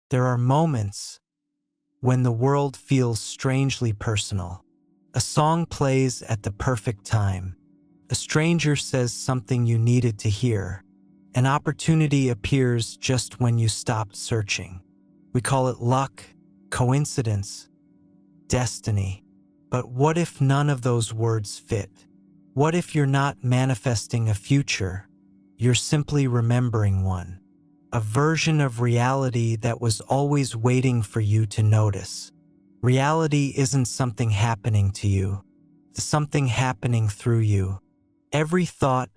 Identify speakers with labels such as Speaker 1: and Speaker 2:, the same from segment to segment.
Speaker 1: There are moments when the world feels strangely personal. A song plays at the perfect time. A stranger says something you needed to hear. An opportunity appears just when you stopped searching. We call it luck, coincidence, destiny. But what if none of those words fit? What if you're not manifesting a future? You're simply remembering one. A version of reality that was always waiting for you to notice. Reality isn't something happening to you. It's something happening through you. Every thought,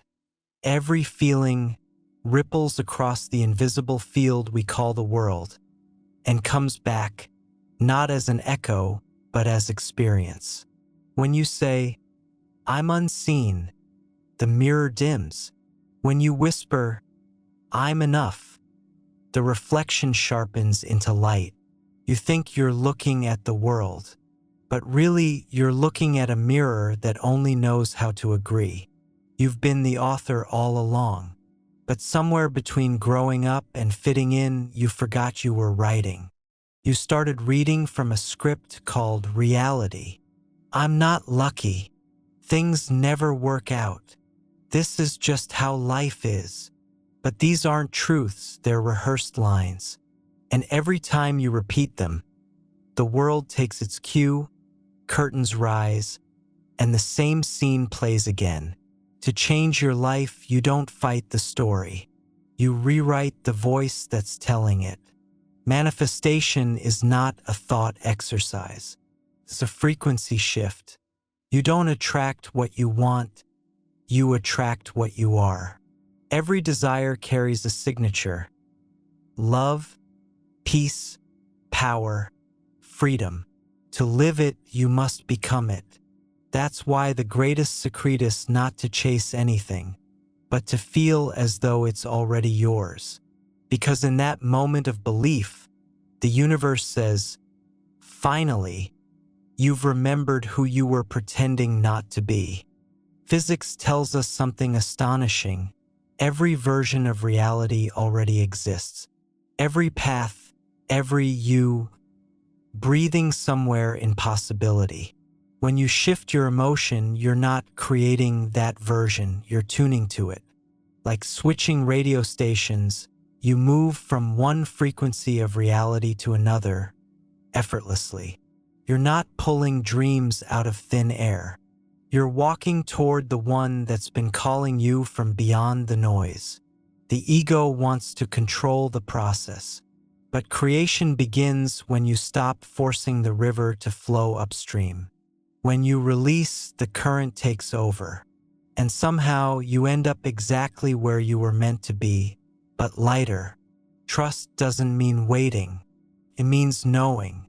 Speaker 1: every feeling ripples across the invisible field we call the world and comes back, not as an echo, but as experience. When you say, "I'm unseen," the mirror dims. When you whisper, "I'm enough," the reflection sharpens into light. You think you're looking at the world, but really you're looking at a mirror that only knows how to agree. You've been the author all along, but somewhere between growing up and fitting in, you forgot you were writing. You started reading from a script called reality. I'm not lucky. Things never work out. This is just how life is. But these aren't truths, they're rehearsed lines. And every time you repeat them, the world takes its cue, curtains rise, and the same scene plays again. To change your life, you don't fight the story. You rewrite the voice that's telling it. Manifestation is not a thought exercise. It's a frequency shift. You don't attract what you want, you attract what you are. Every desire carries a signature. Love, peace, power, freedom. To live it, you must become it. That's why the greatest secret is not to chase anything, but to feel as though it's already yours. Because in that moment of belief, the universe says, finally, you've remembered who you were pretending not to be. Physics tells us something astonishing. Every version of reality already exists. Every path, every you, breathing somewhere in possibility. When you shift your emotion, you're not creating that version, you're tuning to it. Like switching radio stations, you move from one frequency of reality to another, effortlessly. You're not pulling dreams out of thin air. You're walking toward the one that's been calling you from beyond the noise. The ego wants to control the process, but creation begins when you stop forcing the river to flow upstream. When you release, the current takes over, and somehow you end up exactly where you were meant to be, but lighter. Trust doesn't mean waiting. It means knowing.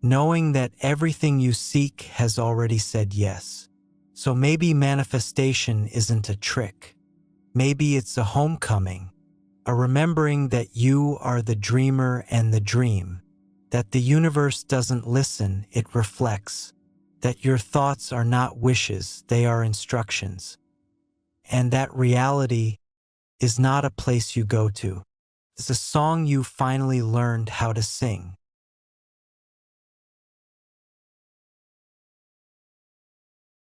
Speaker 1: Knowing that everything you seek has already said yes. So maybe manifestation isn't a trick. Maybe it's a homecoming, a remembering that you are the dreamer and the dream, that the universe doesn't listen, it reflects, that your thoughts are not wishes, they are instructions, and that reality is not a place you go to. It's a song you finally learned how to sing.